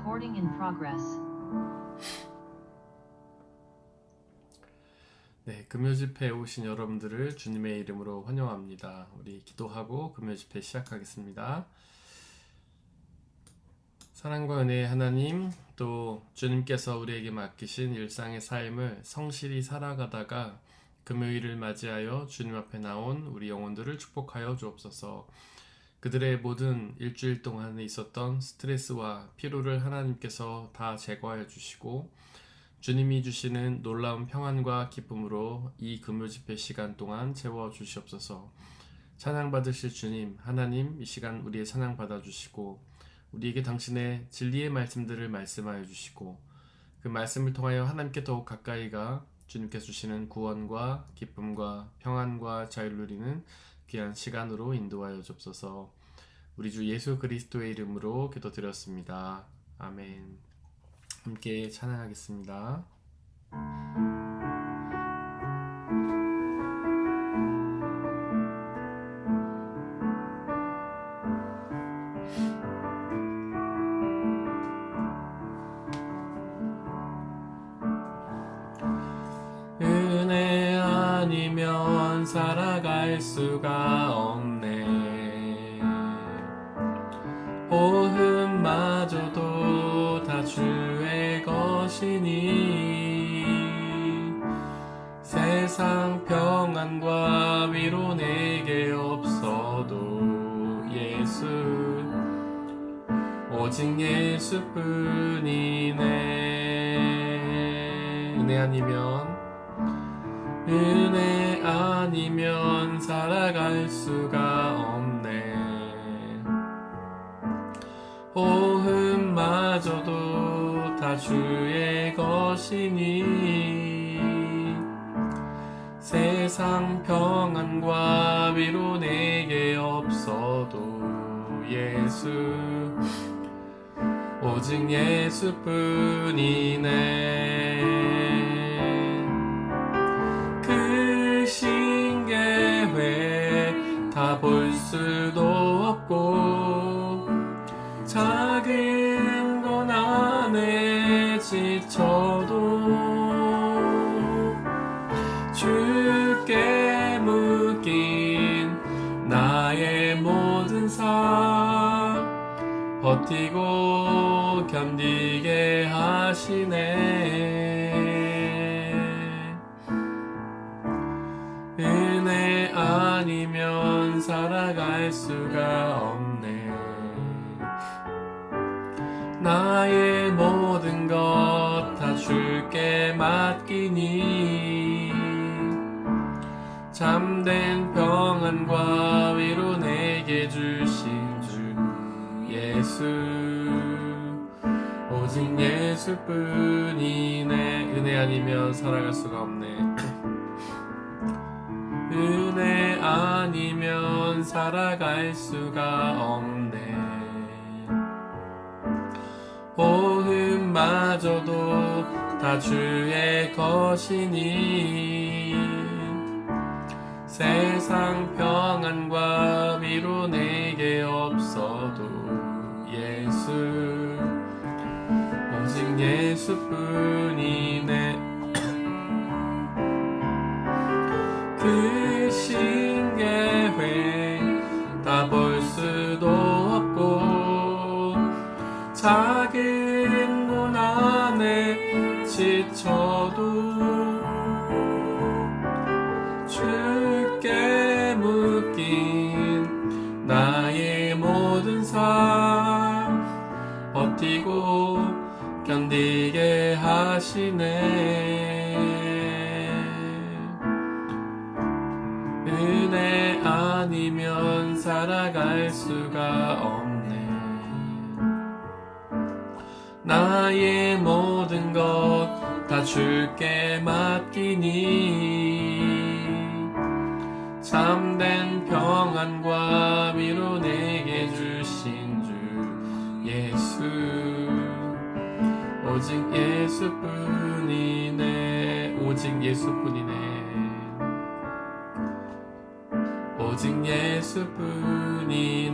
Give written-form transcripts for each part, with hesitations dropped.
Recording in progress. 네, 금요 집회에 오신 여러분들을 주님의 이름으로 환영합니다. 우리 기도하고 금요 집회 시작하겠습니다. 사랑과 은혜의 하나님, 또 주님께서 우리에게 맡기신 일상의 삶을 성실히 살아가다가 금요일을 맞이하여 주님 앞에 나온 우리 영혼들을 축복하여 주옵소서. 그들의 모든 일주일 동안에 있었던 스트레스와 피로를 하나님께서 다 제거하여 주시고 주님이 주시는 놀라운 평안과 기쁨으로 이 금요 집회 시간 동안 채워 주시옵소서. 찬양 받으실 주님, 하나님 이 시간 우리의 찬양 받아 주시고 우리에게 당신의 진리의 말씀들을 말씀하여 주시고 그 말씀을 통하여 하나님께 더욱 가까이가 주님께서 주시는 구원과 기쁨과 평안과 자유를 누리는 귀한 시간으로 인도하여 주옵소서. 우리 주 예수 그리스도의 이름으로 기도드렸습니다. 아멘. 함께 찬양하겠습니다. 은혜 아니면 살아갈 수가 없네. 호흡마저도 다 주의 것이니 세상 평안과 위로 내게 없어도 예수 오직 예수뿐이네. 은혜 아니면 살아갈 수가 없네. 호흡마저도 다 주의 것이니 세상 평안과 위로 내게 없어도 예수 오직 예수뿐이네. 그 신계회 다 볼 수도 없고 작은 건 안에 지쳐도 주께 묶인 나의 모든 삶 버티고 견디게 하시네. 은혜 아니면 살아갈 수가 없네. 나의 모든 것 다 주께 맡기니 참된 평안과 위로 내게 주신 주 예수 오직 예수뿐이네. 은혜 아니면 살아갈 수가 없네. 은혜 아니면 살아갈 수가 없네. 호흡마저도 다 주의 것이니 세상 평안과 위로 내게 없어도 예수 오직 예수뿐이네. 그 신계회 다 볼 수도 없고 작은 문 안에 지쳐도 주께 묶인 나의 모든 삶 버티고 견디게 하시네. 은혜 아니면 살아갈 수가 없네. 나의 모든 것 다 주께 맡기니 참된 평안과 위로 내게 주신 주 예수 오직 예수뿐이네. 오직 예수뿐이네. 오직 예수뿐이네.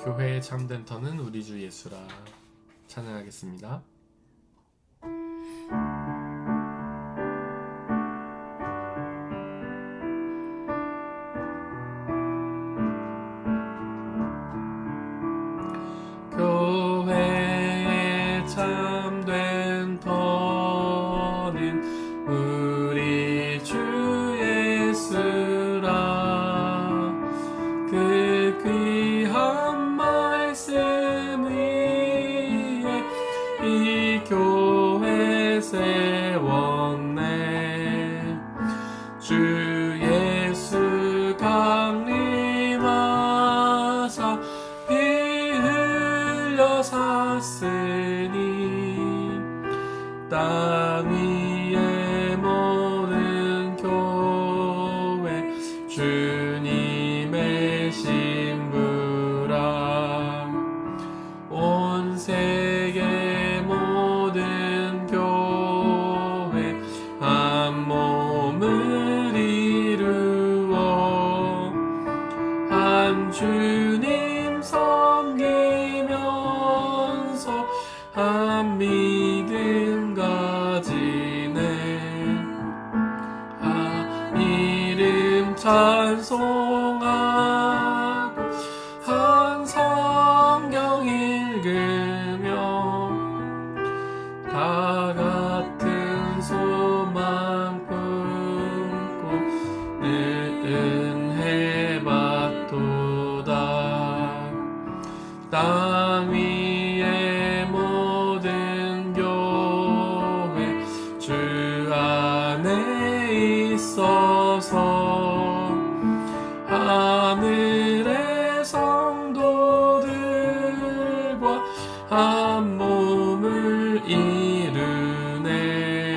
교회의 참된 터는 우리 주 예수라. 찬양하겠습니다. 교회의 참된 터는 우리 주 예수라. 그 귀한 말씀 위에 이 교회 세웠네. 주 예수 강림하사 피 흘려 샀으니 땅 위의 모든 교회 주님의 신부라. 온 세계 모든 교회 한 몸을 이루어 한 주님 섬기면서 한 믿음 가지네. 한 이름 찬송하고 한 성경 읽으며 다 같은 소망 품고 늘 은혜 받도다. 땅 위의 모든 교회 주 안에 있어서 하늘의 성도들과 한 몸을 이루네.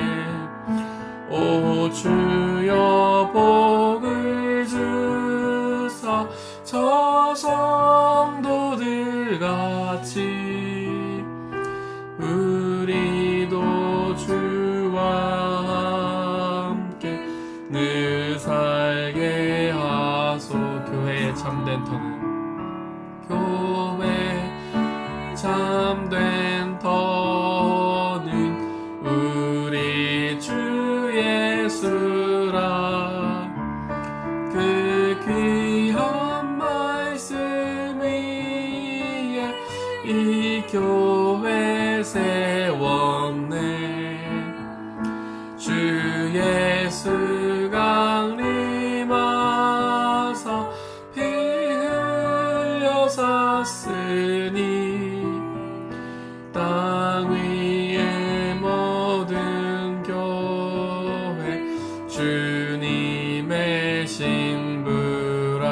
오 주여 복을 주사 저 성도들 같이 우리도 주와 함께 늘 살게 하소. 교회의 참된 터는 교회 참된 터는 우리 주 예수라. 그 귀한 말씀 위에 이 교회 세웠네. 주 예수 강림하사 피 흘려 샀으니 땅 위의 모든 교회 주님의 신부라.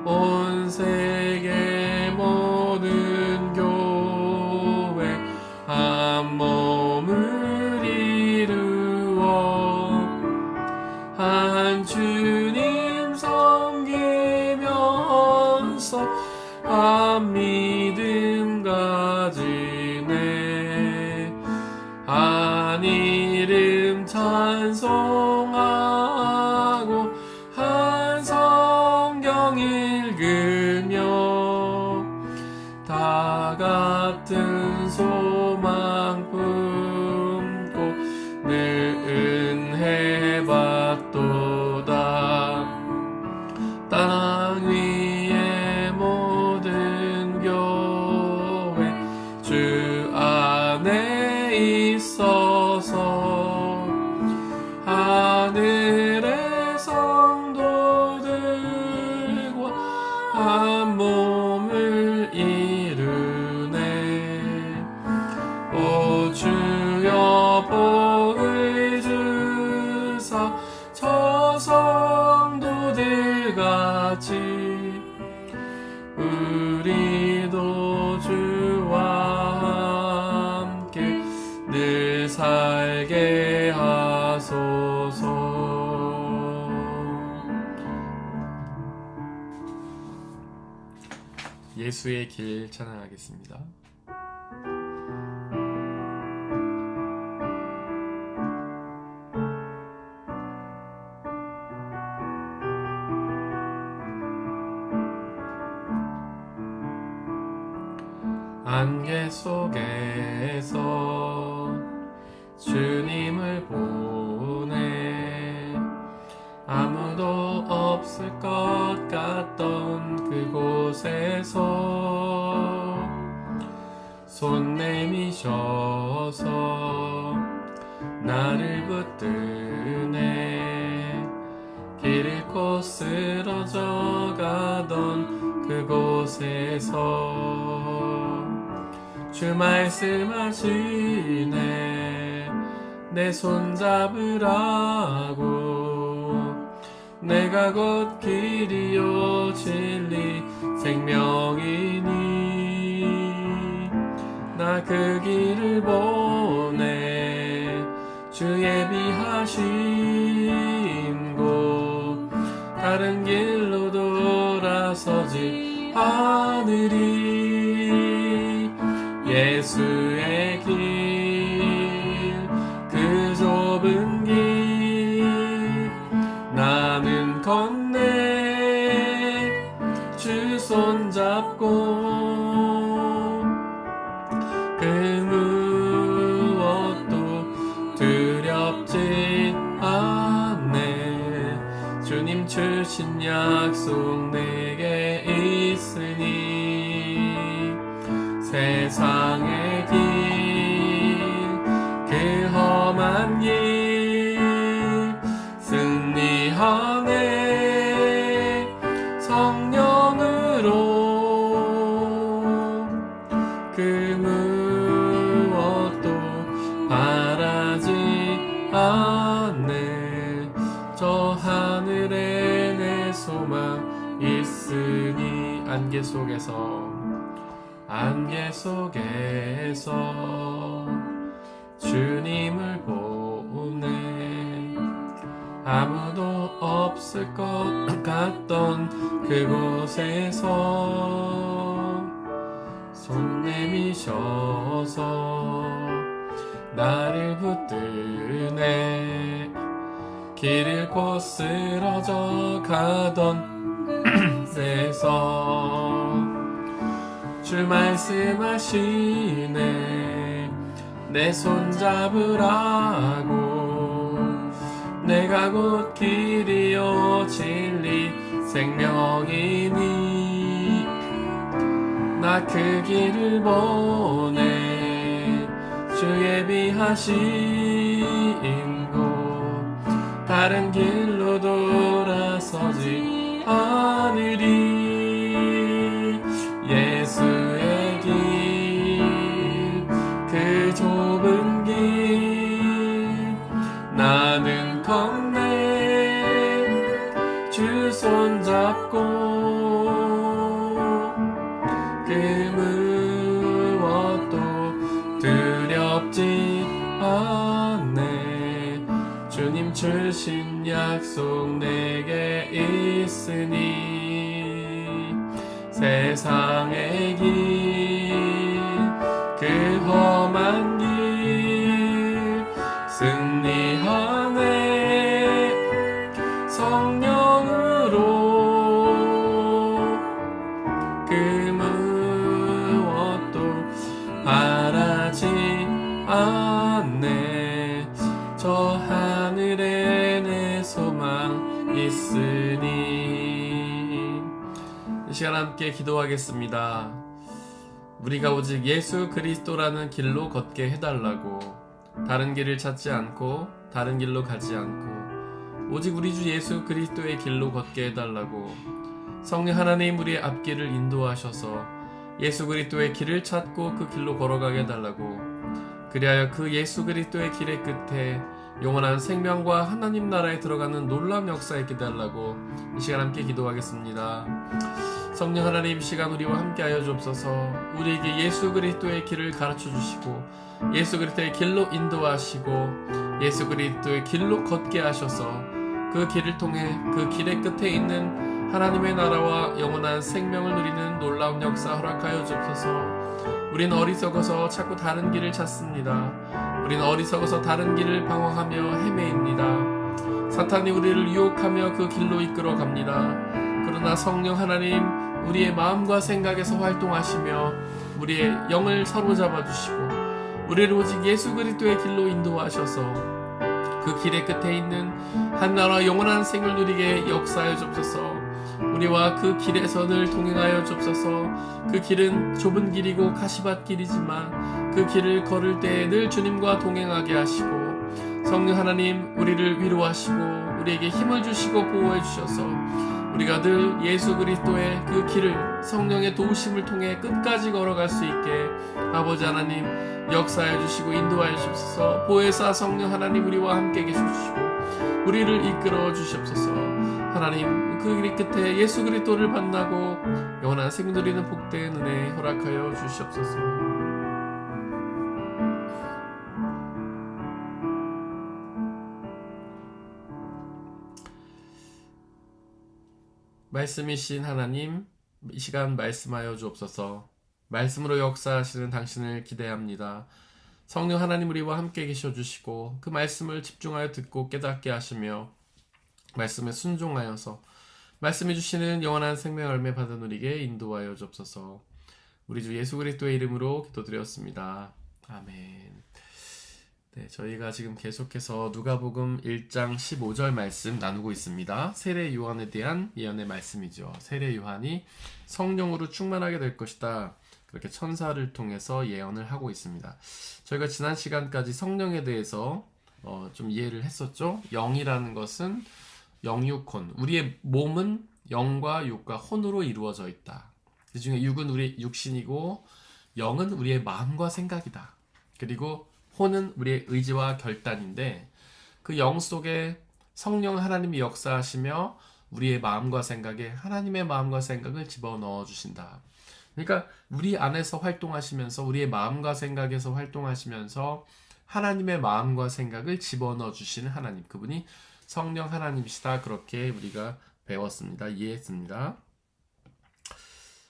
온 세계 모든 교회 한 몸을 이루어 한 주님 섬기면서 한 믿음 가지네. 한 이름 찬송하고 한 성경 읽으며 다 같은 소망 품고 늘 은혜 받도다. 땅 위의 모든 교회 주 안에 있어서 하늘의 성도들과 한 몸을 이루네. 오 주여 복을 주사 저 성도들 같이 우리도 주와 함께 늘 살게 하소서. 예수의 길 찬양하겠습니다. 안개 속에서 주님을 보내 아무도 없을 것 같던 그곳에서 손 내미셔서 나를 붙드네 길 잃고 쓰러져 가던 그곳에서 주 말씀하시네 내 손 잡으라고 내가 곧 길이요 진리 생명이니 나 그 길을 보내 주 예비하신 곳 다른 길로 돌아서지 않으리 예수의 길 그 좁은 길 나는 건네 주 손잡고 그 무엇도 두렵지 않네 주님 주신 약속 내게 있으니 세상의 길 그 험한 길 승리하네 성령으로 그 무엇도 바라지 않네 저 하늘에 내 소망 있으니 안개 속에서 주님을 보내 아무도 없을 것 같던 그곳에서 손 내미셔서 나를 붙드네 길 잃고 쓰러져 가던 데서 주 말씀하시네 내 손 잡으라고 내가 곧 길이요 진리 생명이니 나 그 길을 보내 주 예비하신 곳 다른 길로 돌아서지 않으리 예수의 길 그 좁은 길 나는 건네 주 손잡고 그 무엇도 두렵지 않네 주님 주신 약속 내게 있으니 세상의 길 그 험한 길 승리하네 성령으로 그 무엇도 바라지 않네 저 하늘에 내 소망 있으니 이 시간 함께 기도하겠습니다. 우리가 오직 예수 그리스도라는 길로 걷게 해달라고 다른 길을 찾지 않고 다른 길로 가지 않고 오직 우리 주 예수 그리스도의 길로 걷게 해달라고 성령 하나님 우리의 앞길을 인도하셔서 예수 그리스도의 길을 찾고 그 길로 걸어가게 해달라고 그리하여 그 예수 그리스도의 길의 끝에 영원한 생명과 하나님 나라에 들어가는 놀라운 역사 있게 해달라고 이 시간 함께 기도하겠습니다. 성령 하나님 이 시간 우리와 함께하여 주옵소서. 우리에게 예수 그리스도의 길을 가르쳐 주시고 예수 그리스도의 길로 인도하시고 예수 그리스도의 길로 걷게 하셔서 그 길을 통해 그 길의 끝에 있는 하나님의 나라와 영원한 생명을 누리는 놀라운 역사 허락하여 주옵소서. 우린 어리석어서 자꾸 다른 길을 찾습니다. 우린 어리석어서 다른 길을 방황하며 헤매입니다. 사탄이 우리를 유혹하며 그 길로 이끌어 갑니다. 그러나 성령 하나님 우리의 마음과 생각에서 활동하시며 우리의 영을 사로잡아 주시고 우리를 오직 예수 그리스도의 길로 인도하셔서 그 길의 끝에 있는 한나라 영원한 생을 누리게 역사하여 주옵소서. 우리와 그 길에서 늘 동행하여 주옵소서. 그 길은 좁은 길이고 가시밭 길이지만 그 길을 걸을 때 늘 주님과 동행하게 하시고 성령 하나님 우리를 위로하시고 우리에게 힘을 주시고 보호해 주셔서 우리가 늘 예수 그리스도의 그 길을 성령의 도우심을 통해 끝까지 걸어갈 수 있게 아버지 하나님 역사해 주시고 인도하여 주옵소서. 보혜사 성령 하나님 우리와 함께 계셔주시고 우리를 이끌어 주시옵소서. 하나님 그 길 끝에 예수 그리스도를 만나고 영원한 생을 누리는 복된 은혜 허락하여 주시옵소서. 말씀이신 하나님, 이 시간 말씀하여 주옵소서. 말씀으로 역사하시는 당신을 기대합니다. 성령 하나님 우리와 함께 계셔 주시고 그 말씀을 집중하여 듣고 깨닫게 하시며 말씀에 순종하여서 말씀해 주시는 영원한 생명 열매 받아 누리게 인도하여 주옵소서. 우리 주 예수 그리스도의 이름으로 기도드렸습니다. 아멘. 네, 저희가 지금 계속해서 누가복음 1장 15절 말씀 나누고 있습니다. 세례 요한에 대한 예언의 말씀이죠. 세례 요한이 성령으로 충만하게 될 것이다. 그렇게 천사를 통해서 예언을 하고 있습니다. 저희가 지난 시간까지 성령에 대해서 좀 이해를 했었죠. 영이라는 것은 영육혼, 우리의 몸은 영과 육과 혼으로 이루어져 있다. 그 중에 육은 우리 육신이고 영은 우리의 마음과 생각이다. 그리고 혼은 우리의 의지와 결단인데 그 영 속에 성령 하나님이 역사하시며 우리의 마음과 생각에 하나님의 마음과 생각을 집어넣어 주신다. 그러니까 우리 안에서 활동하시면서 우리의 마음과 생각에서 활동하시면서 하나님의 마음과 생각을 집어넣어 주시는 하나님, 그분이 성령 하나님이시다. 그렇게 우리가 배웠습니다. 이해했습니다.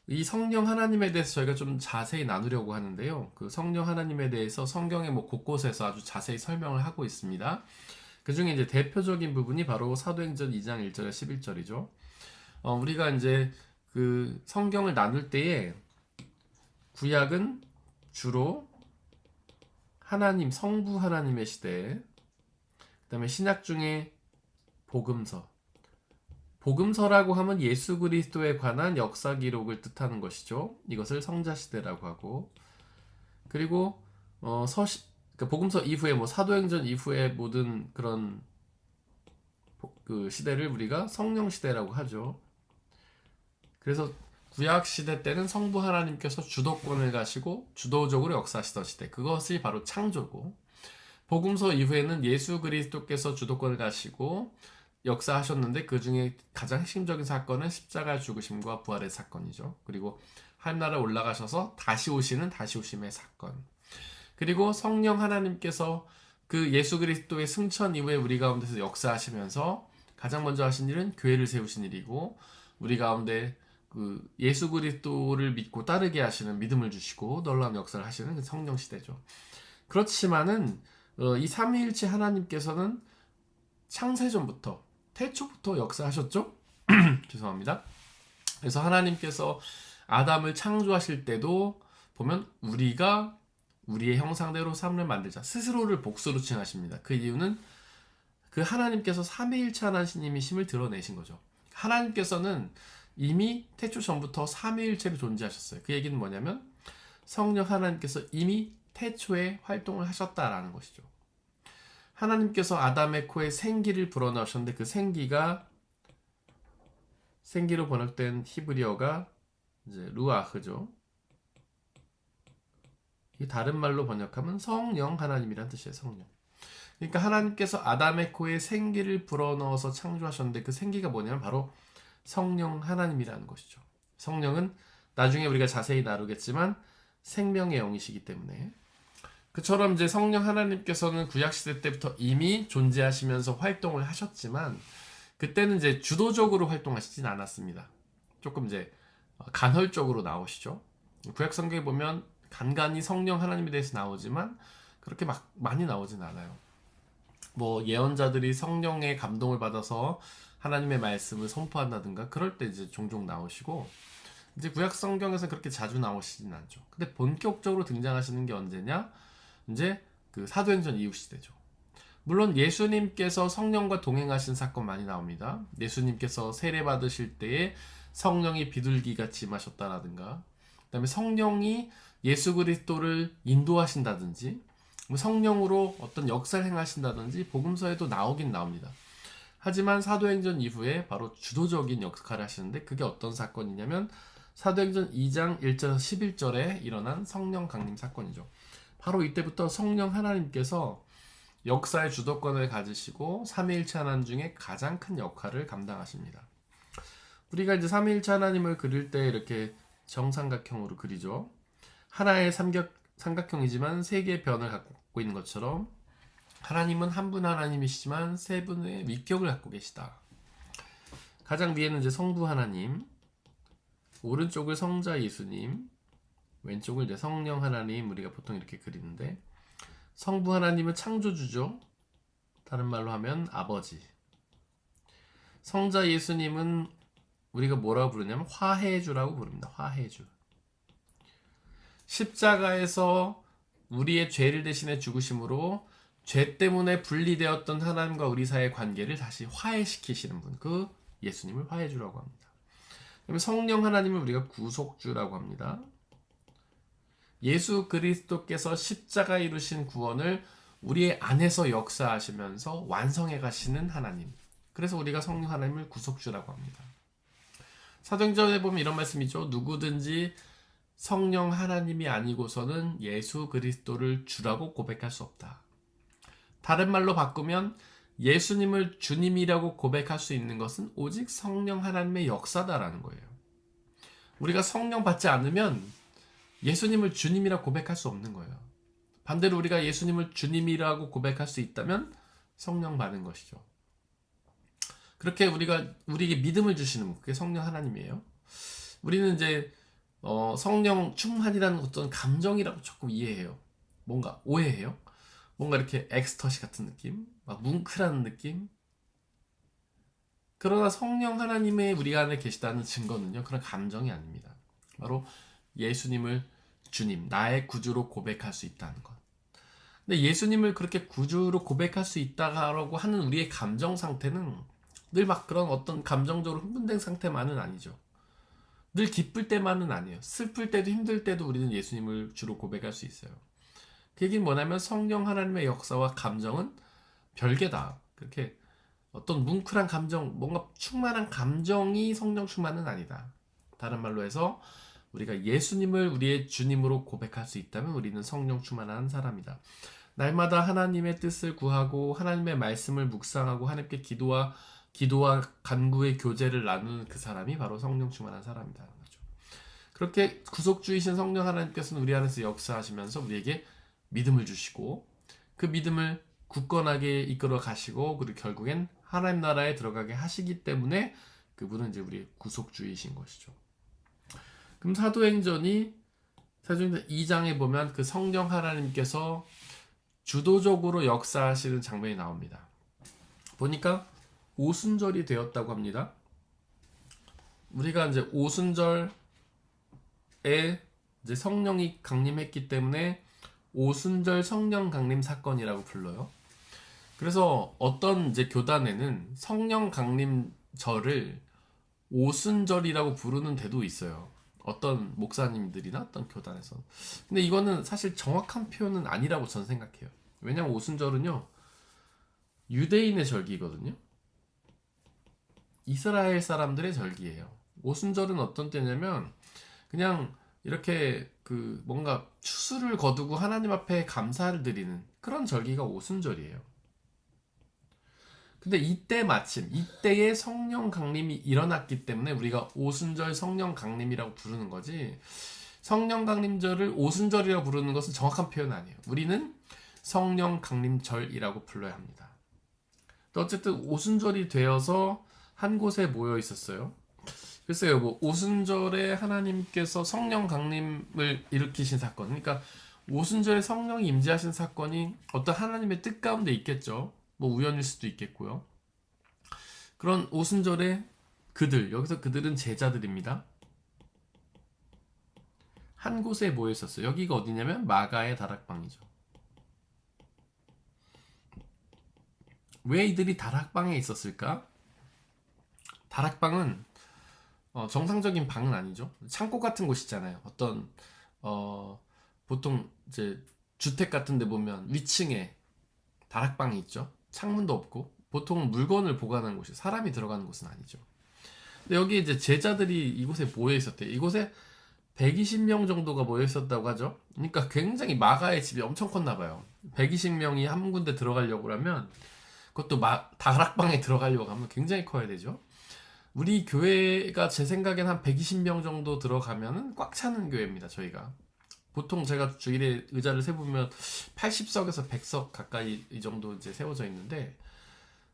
이 성령 하나님에 대해서 저희가 좀 자세히 나누려고 하는데요. 그 성령 하나님에 대해서 성경의 곳곳에서 아주 자세히 설명을 하고 있습니다. 그 중에 이제 대표적인 부분이 바로 사도행전 2장 1절에 11절이죠. 우리가 이제 그 성경을 나눌 때에 구약은 주로 하나님, 성부 하나님의 시대, 그 다음에 신약 중에 복음서라고 하면 예수 그리스도에 관한 역사 기록을 뜻하는 것이죠. 이것을 성자시대라고 하고, 그리고 그러니까 복음서 이후에 사도행전 이후에 모든 그런 그 시대를 우리가 성령 시대라고 하죠. 그래서 구약 시대 때는 성부 하나님께서 주도권을 가시고 주도적으로 역사하시던 시대, 그것이 바로 창조고, 복음서 이후에는 예수 그리스도께서 주도권을 가시고 역사하셨는데 그 중에 가장 핵심적인 사건은 십자가 죽으심과 부활의 사건이죠. 그리고 하늘나라에 올라가셔서 다시 오심의 사건. 그리고 성령 하나님께서 그 예수 그리스도의 승천 이후에 우리 가운데서 역사하시면서 가장 먼저 하신 일은 교회를 세우신 일이고, 우리 가운데 그 예수 그리스도를 믿고 따르게 하시는 믿음을 주시고 놀라운 역사를 하시는 그 성령 시대죠. 그렇지만은 이 삼위일체 하나님께서는 창세전부터 태초부터 역사하셨죠? 죄송합니다. 그래서 하나님께서 아담을 창조하실 때도 보면 우리가 우리의 형상대로 사람을 만들자, 스스로를 복수로 칭하십니다. 그 이유는 그 하나님께서 삼위일체 하나님이심을 드러내신 거죠. 하나님께서는 이미 태초 전부터 삼위일체로 존재하셨어요. 그 얘기는 뭐냐면 성령 하나님께서 이미 태초에 활동을 하셨다라는 것이죠. 하나님께서 아담의 코에 생기를 불어넣으셨는데 그 생기로 번역된 히브리어가 이제 루아흐죠. 이 다른 말로 번역하면 성령 하나님이란 뜻이에요. 성령. 그러니까 하나님께서 아담의 코에 생기를 불어넣어서 창조하셨는데 그 생기가 뭐냐면 바로 성령 하나님이라는 것이죠. 성령은 나중에 우리가 자세히 나누겠지만 생명의 영이시기 때문에, 그처럼 이제 성령 하나님께서는 구약시대 때부터 이미 존재하시면서 활동을 하셨지만 그때는 이제 주도적으로 활동하시진 않았습니다. 조금 이제 간헐적으로 나오시죠. 구약 성경에 보면 간간히 성령 하나님에 대해서 나오지만 그렇게 막 많이 나오진 않아요. 예언자들이 성령의 감동을 받아서 하나님의 말씀을 선포한다든가 그럴 때 이제 종종 나오시고, 이제 구약 성경에서 그렇게 자주 나오시진 않죠. 근데 본격적으로 등장하시는 게 언제냐? 이제 그 사도행전 이후 시대죠. 물론 예수님께서 성령과 동행하신 사건 많이 나옵니다. 예수님께서 세례 받으실 때에 성령이 비둘기같이 임하셨다라든가, 그다음에 성령이 예수 그리스도를 인도하신다든지, 성령으로 어떤 역사를 행하신다든지 복음서에도 나오긴 나옵니다. 하지만 사도행전 이후에 바로 주도적인 역할을 하시는데, 그게 어떤 사건이냐면 사도행전 2장 1절에서 11절에 일어난 성령 강림 사건이죠. 바로 이때부터 성령 하나님께서 역사의 주도권을 가지시고 삼위일체 하나님 중에 가장 큰 역할을 감당하십니다. 우리가 이제 삼위일체 하나님을 그릴 때 이렇게 정삼각형으로 그리죠. 하나의 삼각형이지만 세 개의 변을 갖고 있는 것처럼 하나님은 한 분 하나님이시지만 세 분의 위격을 갖고 계시다. 가장 위에는 이제 성부 하나님, 오른쪽을 성자 예수님, 왼쪽을 이제 성령 하나님, 우리가 보통 이렇게 그리는데, 성부 하나님은 창조주죠. 다른 말로 하면 아버지. 성자 예수님은 우리가 뭐라고 부르냐면 화해주라고 부릅니다. 화해주. 십자가에서 우리의 죄를 대신해 죽으심으로 죄 때문에 분리되었던 하나님과 우리 사이의 관계를 다시 화해시키시는 분, 그 예수님을 화해주라고 합니다. 그다음에 성령 하나님을 우리가 구속주라고 합니다. 예수 그리스도께서 십자가에 이루신 구원을 우리의 안에서 역사하시면서 완성해 가시는 하나님, 그래서 우리가 성령 하나님을 구속주라고 합니다. 사도행전에 보면 이런 말씀이죠. 누구든지 성령 하나님이 아니고서는 예수 그리스도를 주라고 고백할 수 없다. 다른 말로 바꾸면 예수님을 주님이라고 고백할 수 있는 것은 오직 성령 하나님의 역사다라는 거예요. 우리가 성령 받지 않으면 예수님을 주님이라 고백할 수 없는 거예요. 반대로 우리가 예수님을 주님이라고 고백할 수 있다면 성령 받은 것이죠. 그렇게 우리에게 믿음을 주시는 분, 그게 성령 하나님이에요. 우리는 이제 성령 충만이라는 어떤 감정이라고 조금 이해해요. 뭔가 오해해요. 뭔가 이렇게 엑스터시 같은 느낌, 막 뭉클한 느낌. 그러나 성령 하나님의 우리 안에 계시다는 증거는요, 그런 감정이 아닙니다. 바로 예수님을 주님, 나의 구주로 고백할 수 있다는 것. 근데 예수님을 그렇게 구주로 고백할 수 있다고 하는 우리의 감정 상태는 늘 막 그런 어떤 감정적으로 흥분된 상태만은 아니죠. 늘 기쁠 때만은 아니에요. 슬플 때도 힘들 때도 우리는 예수님을 주로 고백할 수 있어요. 그 얘기는 뭐냐면 성령 하나님의 역사와 감정은 별개다. 그렇게 어떤 뭉클한 감정, 뭔가 충만한 감정이 성령 충만은 아니다. 다른 말로 해서 우리가 예수님을 우리의 주님으로 고백할 수 있다면 우리는 성령 충만한 사람이다. 날마다 하나님의 뜻을 구하고 하나님의 말씀을 묵상하고 하나님께 기도와 간구의 교제를 나누는 그 사람이 바로 성령 충만한 사람이라는 거죠. 그렇게 구속주이신 성령 하나님께서는 우리 안에서 역사하시면서 우리에게 믿음을 주시고 그 믿음을 굳건하게 이끌어 가시고 그리고 결국엔 하나님 나라에 들어가게 하시기 때문에 그분은 이제 우리의 구속주이신 것이죠. 그럼 사도행전 2장에 보면 그 성령 하나님께서 주도적으로 역사하시는 장면이 나옵니다. 보니까 오순절이 되었다고 합니다. 우리가 이제 오순절에 이제 성령이 강림했기 때문에 오순절 성령 강림 사건이라고 불러요. 그래서 어떤 이제 교단에는 성령 강림절을 오순절이라고 부르는 데도 있어요. 어떤 목사님들이나 어떤 교단에서. 근데 이거는 사실 정확한 표현은 아니라고 저는 생각해요. 왜냐면 오순절은요, 유대인의 절기거든요. 이스라엘 사람들의 절기예요. 오순절은 어떤 때냐면 그냥 이렇게 그 뭔가 추수를 거두고 하나님 앞에 감사를 드리는 그런 절기가 오순절이에요. 근데 이때에 성령 강림이 일어났기 때문에 우리가 오순절 성령 강림이라고 부르는 거지, 성령 강림절을 오순절이라고 부르는 것은 정확한 표현 아니에요. 우리는 성령 강림절이라고 불러야 합니다. 어쨌든 오순절이 되어서 한 곳에 모여 있었어요. 글쎄요, 뭐 오순절에 하나님께서 성령 강림을 일으키신 사건, 그러니까 오순절에 성령이 임재하신 사건이 어떤 하나님의 뜻 가운데 있겠죠. 뭐 우연일 수도 있겠고요. 그런 오순절에 여기서 그들은 제자들입니다. 한 곳에 모여 있었어요. 여기가 어디냐면 마가의 다락방이죠. 왜 이들이 다락방에 있었을까? 다락방은 정상적인 방은 아니죠. 창고 같은 곳 있잖아요. 어떤 보통 이제 주택 같은 데 보면 위층에 다락방이 있죠. 창문도 없고 보통 물건을 보관하는 곳이, 사람이 들어가는 곳은 아니죠. 근데 여기 이제 제자들이 이곳에 모여 있었대요. 이곳에 120명 정도가 모여 있었다고 하죠. 그러니까 굉장히 마가의 집이 엄청 컸나 봐요. 120명이 한 군데 들어가려고 하면, 그것도 다락방에 들어가려고 하면 굉장히 커야 되죠. 우리 교회가 제 생각엔 한 120명 정도 들어가면은 꽉 차는 교회입니다, 저희가. 보통 제가 주일에 의자를 세보면 80석에서 100석 가까이 이 정도 이제 세워져 있는데,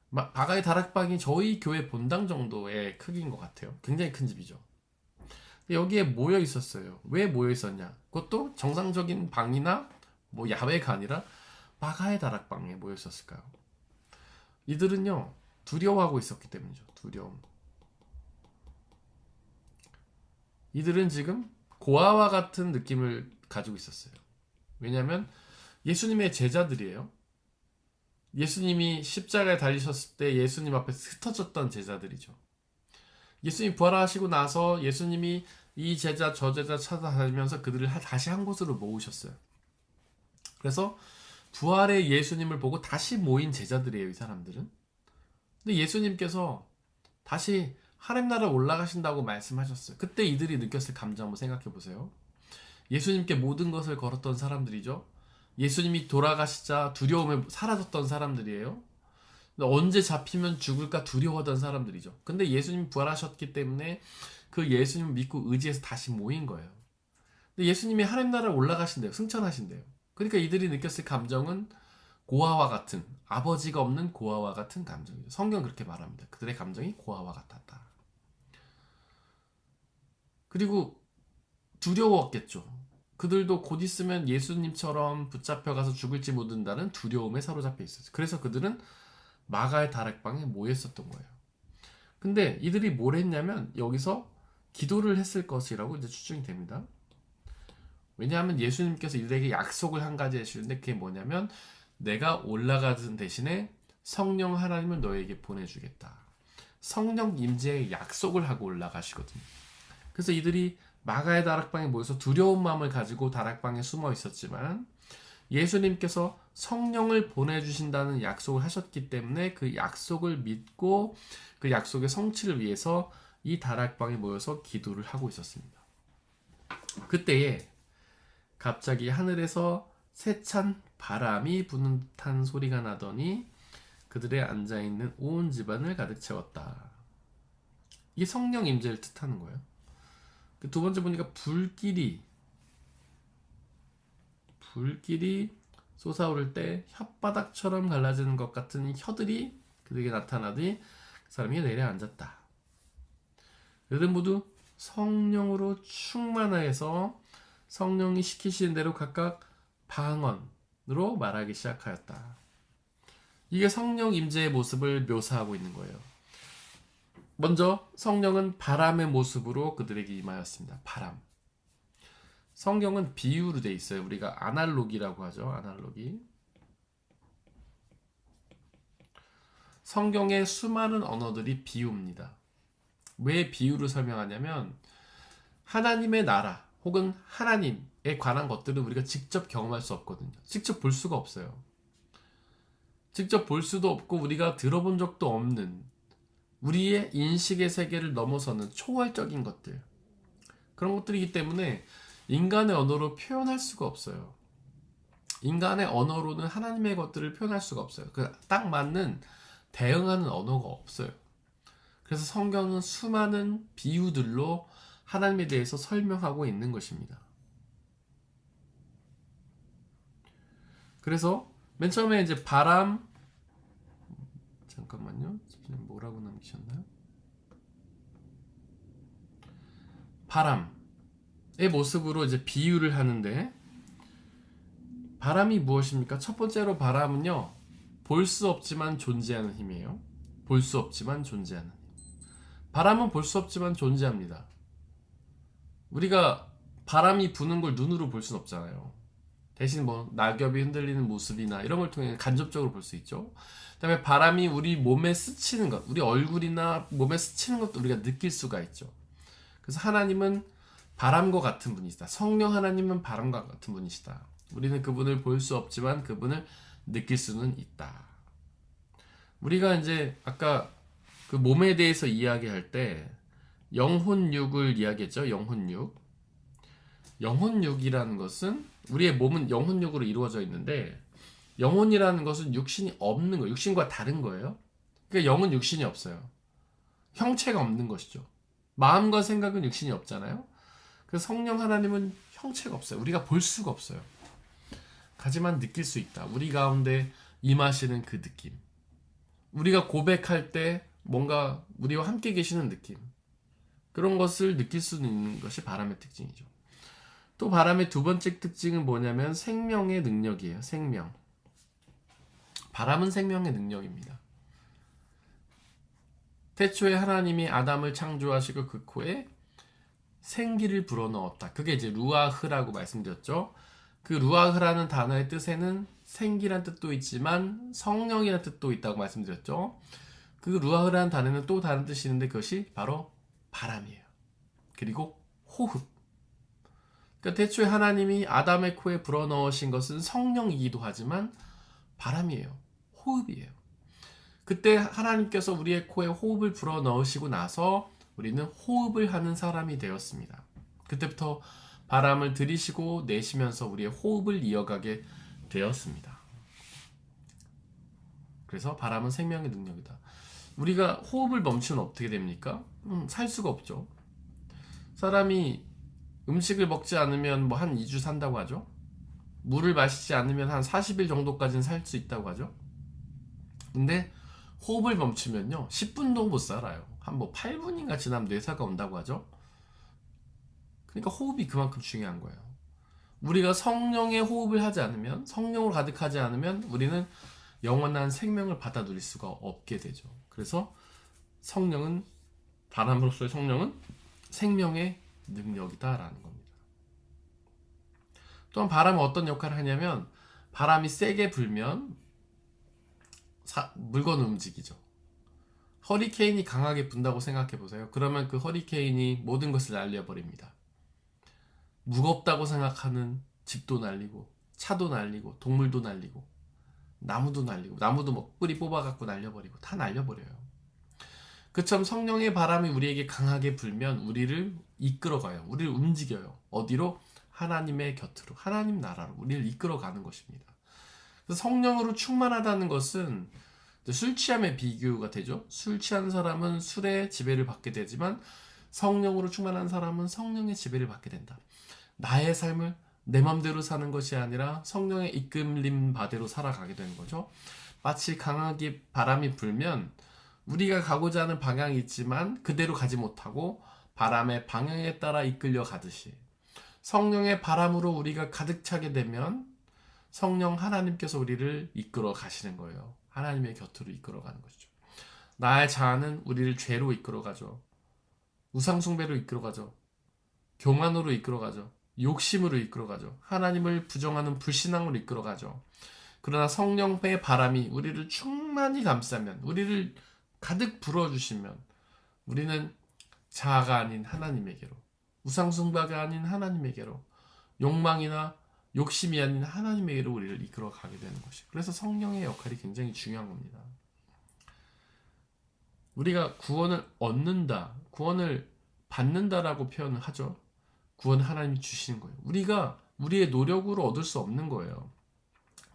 마가의 다락방이 저희 교회 본당 정도의 크기인 것 같아요. 굉장히 큰 집이죠. 여기에 모여 있었어요. 왜 모여 있었냐? 그것도 정상적인 방이나 뭐 야외가 아니라 마가의 다락방에 모여 있었을까요? 이들은요, 두려워하고 있었기 때문이죠. 두려움. 이들은 지금 고아와 같은 느낌을 가지고 있었어요. 왜냐하면 예수님의 제자들이에요. 예수님이 십자가에 달리셨을 때 예수님 앞에 흩어졌던 제자들이죠. 예수님이 부활하시고 나서 예수님이 이 제자 저 제자 찾아다니면서 그들을 다시 한 곳으로 모으셨어요. 그래서 부활의 예수님을 보고 다시 모인 제자들이에요, 이 사람들은. 근데 예수님께서 다시 하나님 나라에 올라가신다고 말씀하셨어요. 그때 이들이 느꼈을 감정 한번 생각해 보세요. 예수님께 모든 것을 걸었던 사람들이죠. 예수님이 돌아가시자 두려움에 사라졌던 사람들이에요. 언제 잡히면 죽을까 두려워하던 사람들이죠. 근데 예수님이 부활하셨기 때문에 그 예수님을 믿고 의지해서 다시 모인 거예요. 근데 예수님이 하나님 나라에 올라가신대요. 승천하신대요. 그러니까 이들이 느꼈을 감정은 고아와 같은, 아버지가 없는 고아와 같은 감정이죠. 성경 그렇게 말합니다. 그들의 감정이 고아와 같았다. 그리고 두려웠겠죠. 그들도 곧 있으면 예수님처럼 붙잡혀가서 죽을지 모른다는 두려움에 사로잡혀 있었어요. 그래서 그들은 마가의 다락방에 모여 있었던 거예요. 근데 이들이 뭘 했냐면 여기서 기도를 했을 것이라고 이제 추정이 됩니다. 왜냐하면 예수님께서 이들에게 약속을 한 가지 해주시는데 그게 뭐냐면, 내가 올라가는 대신에 성령 하나님을 너에게 보내주겠다. 성령 임재의 약속을 하고 올라가시거든요. 그래서 이들이 마가의 다락방에 모여서 두려운 마음을 가지고 다락방에 숨어 있었지만, 예수님께서 성령을 보내주신다는 약속을 하셨기 때문에 그 약속을 믿고 그 약속의 성취를 위해서 이 다락방에 모여서 기도를 하고 있었습니다. 그때에 갑자기 하늘에서 세찬 바람이 부는 듯한 소리가 나더니 그들의 앉아있는 온 집안을 가득 채웠다. 이게 성령 임재를 뜻하는 거예요. 두 번째 보니까 불길이 솟아오를 때 혓바닥처럼 갈라지는 것 같은 혀들이 그들에게 나타나더니 그 사람이 내려앉았다. 그들은 모두 성령으로 충만하여서 성령이 시키시는 대로 각각 방언으로 말하기 시작하였다. 이게 성령 임재의 모습을 묘사하고 있는 거예요. 먼저 성령은 바람의 모습으로 그들에게 임하였습니다. 바람. 성경은 비유로 되어 있어요. 우리가 아날로기라고 하죠. 아날로기. 성경의 수많은 언어들이 비유입니다. 왜 비유를 설명하냐면, 하나님의 나라 혹은 하나님에 관한 것들은 우리가 직접 경험할 수 없거든요. 직접 볼 수가 없어요. 직접 볼 수도 없고 우리가 들어본 적도 없는, 우리의 인식의 세계를 넘어서는 초월적인 것들, 그런 것들이기 때문에 인간의 언어로 표현할 수가 없어요. 인간의 언어로는 하나님의 것들을 표현할 수가 없어요. 딱 맞는 대응하는 언어가 없어요. 그래서 성경은 수많은 비유들로 하나님에 대해서 설명하고 있는 것입니다. 그래서 맨 처음에 이제 바람, 잠깐만요. 뭐라고 남기셨나요? 바람의 모습으로 이제 비유를 하는데, 바람이 무엇입니까? 첫 번째로 바람은요, 볼 수 없지만 존재하는 힘이에요. 볼 수 없지만 존재하는 힘. 바람은 볼 수 없지만 존재합니다. 우리가 바람이 부는 걸 눈으로 볼 수는 없잖아요. 대신 뭐 낙엽이 흔들리는 모습이나 이런 걸 통해 간접적으로 볼 수 있죠. 그다음에 바람이 우리 몸에 스치는 것, 우리 얼굴이나 몸에 스치는 것도 우리가 느낄 수가 있죠. 그래서 하나님은 바람과 같은 분이시다. 성령 하나님은 바람과 같은 분이시다. 우리는 그분을 볼 수 없지만 그분을 느낄 수는 있다. 우리가 이제 아까 그 몸에 대해서 이야기할 때 영혼육을 이야기했죠. 영혼육. 영혼육이라는 것은 우리의 몸은 영혼육으로 이루어져 있는데 영혼이라는 것은 육신이 없는 거예요. 육신과 다른 거예요. 그러니까 영은 육신이 없어요. 형체가 없는 것이죠. 마음과 생각은 육신이 없잖아요. 그래서 성령 하나님은 형체가 없어요. 우리가 볼 수가 없어요. 하지만 느낄 수 있다. 우리 가운데 임하시는 그 느낌. 우리가 고백할 때 뭔가 우리와 함께 계시는 느낌. 그런 것을 느낄 수 있는 것이 바람의 특징이죠. 또 바람의 두 번째 특징은 뭐냐면 생명의 능력이에요. 생명. 바람은 생명의 능력입니다. 태초에 하나님이 아담을 창조하시고 그 코에 생기를 불어넣었다. 그게 이제 루아흐라고 말씀드렸죠. 그 루아흐라는 단어의 뜻에는 생기란 뜻도 있지만 성령이라는 뜻도 있다고 말씀드렸죠. 그 루아흐라는 단어는 또 다른 뜻이 있는데 그것이 바로 바람이에요. 그리고 호흡. 그러니까 태초에 하나님이 아담의 코에 불어넣으신 것은 성령이기도 하지만 바람이에요. 호흡이에요. 그때 하나님께서 우리의 코에 호흡을 불어넣으시고 나서 우리는 호흡을 하는 사람이 되었습니다. 그때부터 바람을 들이쉬고 내쉬면서 우리의 호흡을 이어가게 되었습니다. 그래서 바람은 생명의 능력이다. 우리가 호흡을 멈추면 어떻게 됩니까? 살 수가 없죠. 사람이 음식을 먹지 않으면 뭐 한 2주 산다고 하죠. 물을 마시지 않으면 한 40일 정도까지는 살 수 있다고 하죠. 근데 호흡을 멈추면요 10분도 못 살아요. 한 뭐 8분인가 지나면 뇌사가 온다고 하죠. 그러니까 호흡이 그만큼 중요한 거예요. 우리가 성령의 호흡을 하지 않으면, 성령으로 가득하지 않으면 우리는 영원한 생명을 받아 누릴 수가 없게 되죠. 그래서 성령은, 바람으로서의 성령은 생명의 능력이다라는 겁니다. 또한 바람은 어떤 역할을 하냐면 바람이 세게 불면 물건을 움직이죠. 허리케인이 강하게 분다고 생각해 보세요. 그러면 그 허리케인이 모든 것을 날려버립니다. 무겁다고 생각하는 집도 날리고 차도 날리고 동물도 날리고 나무도 날리고 나무도 뭐 뿌리 뽑아갖고 날려버리고 다 날려버려요. 그처럼 성령의 바람이 우리에게 강하게 불면 우리를 이끌어가요. 우리를 움직여요. 어디로? 하나님의 곁으로, 하나님 나라로 우리를 이끌어가는 것입니다. 그래서 성령으로 충만하다는 것은 술 취함의 비교가 되죠. 술 취한 사람은 술의 지배를 받게 되지만 성령으로 충만한 사람은 성령의 지배를 받게 된다. 나의 삶을 내 맘대로 사는 것이 아니라 성령의 이끌림 바대로 살아가게 되는 거죠. 마치 강하게 바람이 불면 우리가 가고자 하는 방향이 있지만 그대로 가지 못하고 바람의 방향에 따라 이끌려 가듯이 성령의 바람으로 우리가 가득 차게 되면 성령 하나님께서 우리를 이끌어 가시는 거예요. 하나님의 곁으로 이끌어 가는 것이죠. 나의 자아는 우리를 죄로 이끌어 가죠. 우상숭배로 이끌어 가죠. 교만으로 이끌어 가죠. 욕심으로 이끌어 가죠. 하나님을 부정하는 불신앙으로 이끌어 가죠. 그러나 성령의 바람이 우리를 충만히 감싸면, 우리를 가득 불어주시면 우리는 자아가 아닌 하나님에게로, 우상숭배가 아닌 하나님에게로, 욕망이나 욕심이 아닌 하나님에게로 우리를 이끌어 가게 되는 것이. 그래서 성령의 역할이 굉장히 중요한 겁니다. 우리가 구원을 얻는다, 구원을 받는다라고 표현을 하죠. 구원은 하나님이 주시는 거예요. 우리가 우리의 노력으로 얻을 수 없는 거예요.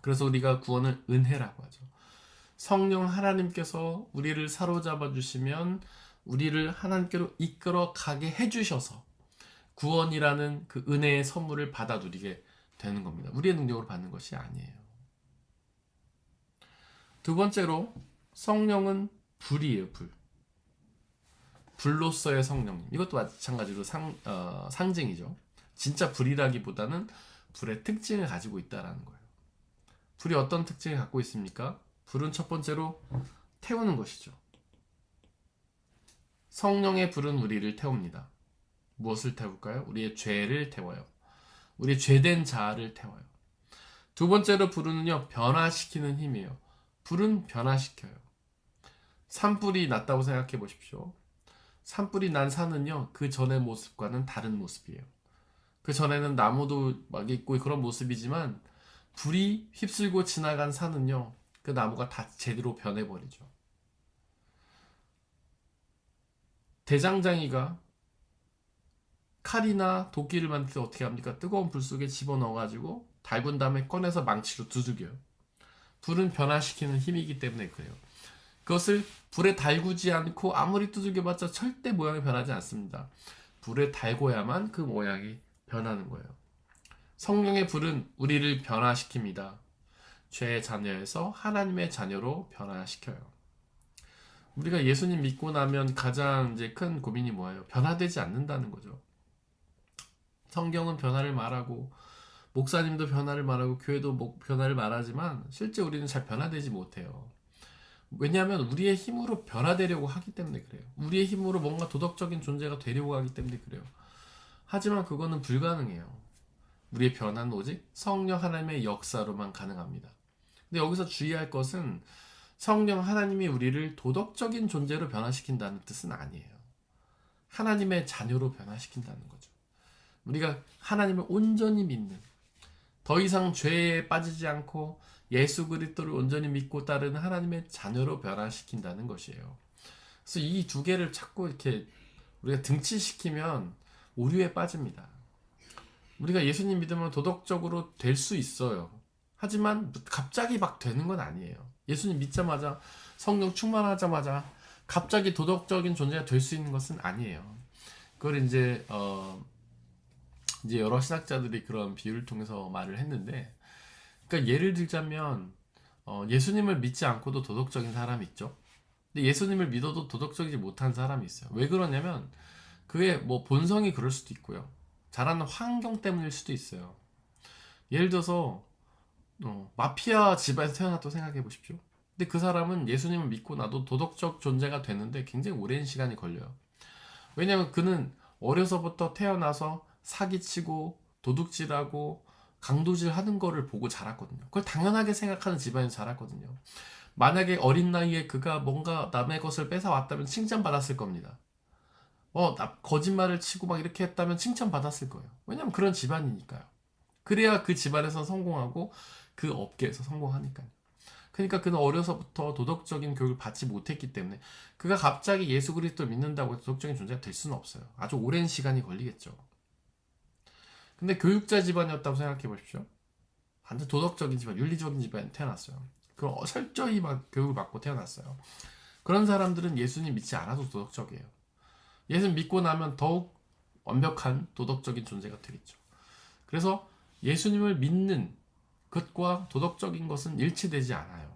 그래서 우리가 구원을 은혜라고 하죠. 성령 하나님께서 우리를 사로잡아 주시면 우리를 하나님께로 이끌어 가게 해주셔서 구원이라는 그 은혜의 선물을 받아 누리게 되는 겁니다. 우리의 능력으로 받는 것이 아니에요. 두 번째로 성령은 불이에요. 불. 불로서의 성령님. 이것도 마찬가지로 상징이죠. 진짜 불이라기보다는 불의 특징을 가지고 있다는 거예요. 불이 어떤 특징을 갖고 있습니까? 불은 첫 번째로 태우는 것이죠. 성령의 불은 우리를 태웁니다. 무엇을 태울까요? 우리의 죄를 태워요. 우리의 죄된 자아를 태워요. 두 번째로 불은요, 변화시키는 힘이에요. 불은 변화시켜요. 산불이 났다고 생각해 보십시오. 산불이 난 산은요, 그 전의 모습과는 다른 모습이에요. 그 전에는 나무도 막 있고 그런 모습이지만 불이 휩쓸고 지나간 산은요, 그 나무가 다 제대로 변해버리죠. 대장장이가 칼이나 도끼를 만들 때 어떻게 합니까? 뜨거운 불 속에 집어넣어가지고 달군 다음에 꺼내서 망치로 두들겨요. 불은 변화시키는 힘이기 때문에 그래요. 그것을 불에 달구지 않고 아무리 두들겨봤자 절대 모양이 변하지 않습니다. 불에 달궈야만 그 모양이 변하는 거예요. 성령의 불은 우리를 변화시킵니다. 죄의 자녀에서 하나님의 자녀로 변화시켜요. 우리가 예수님 믿고 나면 가장 이제 큰 고민이 뭐예요? 변화되지 않는다는 거죠. 성경은 변화를 말하고 목사님도 변화를 말하고 교회도 변화를 말하지만 실제 우리는 잘 변화되지 못해요. 왜냐하면 우리의 힘으로 변화되려고 하기 때문에 그래요. 우리의 힘으로 뭔가 도덕적인 존재가 되려고 하기 때문에 그래요. 하지만 그거는 불가능해요. 우리의 변화는 오직 성령 하나님의 역사로만 가능합니다. 근데 여기서 주의할 것은 성령 하나님이 우리를 도덕적인 존재로 변화시킨다는 뜻은 아니에요. 하나님의 자녀로 변화시킨다는 거죠. 우리가 하나님을 온전히 믿는, 더 이상 죄에 빠지지 않고 예수 그리스도를 온전히 믿고 따르는 하나님의 자녀로 변화시킨다는 것이에요. 그래서 이 두 개를 자꾸 이렇게 우리가 등치시키면 오류에 빠집니다. 우리가 예수님 믿으면 도덕적으로 될 수 있어요. 하지만 갑자기 막 되는 건 아니에요. 예수님 믿자마자, 성령 충만하자마자 갑자기 도덕적인 존재가 될 수 있는 것은 아니에요. 그걸 이제 여러 신학자들이 그런 비유를 통해서 말을 했는데, 그러니까 예를 들자면 예수님을 믿지 않고도 도덕적인 사람이 있죠. 근데 예수님을 믿어도 도덕적이지 못한 사람이 있어요. 왜 그러냐면 그게 뭐 본성이 그럴 수도 있고요. 자라는 환경 때문일 수도 있어요. 예를 들어서 마피아 집안에서 태어났다고 생각해 보십시오. 근데 그 사람은 예수님을 믿고 나도 도덕적 존재가 되는데 굉장히 오랜 시간이 걸려요. 왜냐하면 그는 어려서부터 태어나서 사기치고 도둑질하고 강도질 하는 거를 보고 자랐거든요. 그걸 당연하게 생각하는 집안에서 자랐거든요. 만약에 어린 나이에 그가 뭔가 남의 것을 뺏어왔다면 칭찬받았을 겁니다. 거짓말을 치고 막 이렇게 했다면 칭찬받았을 거예요. 왜냐면 그런 집안이니까요. 그래야 그 집안에서 성공하고 그 업계에서 성공하니까요. 그러니까 그는 어려서부터 도덕적인 교육을 받지 못했기 때문에 그가 갑자기 예수 그리스도를 믿는다고 도덕적인 존재가 될 수는 없어요. 아주 오랜 시간이 걸리겠죠. 근데 교육자 집안이었다고 생각해 보십시오. 완전 도덕적인 집안, 윤리적인 집안에 태어났어요. 그럼 철저히 막 교육을 받고 태어났어요. 그런 사람들은 예수님 믿지 않아도 도덕적이에요. 예수님 믿고 나면 더욱 완벽한 도덕적인 존재가 되겠죠. 그래서 예수님을 믿는 것과 도덕적인 것은 일치되지 않아요.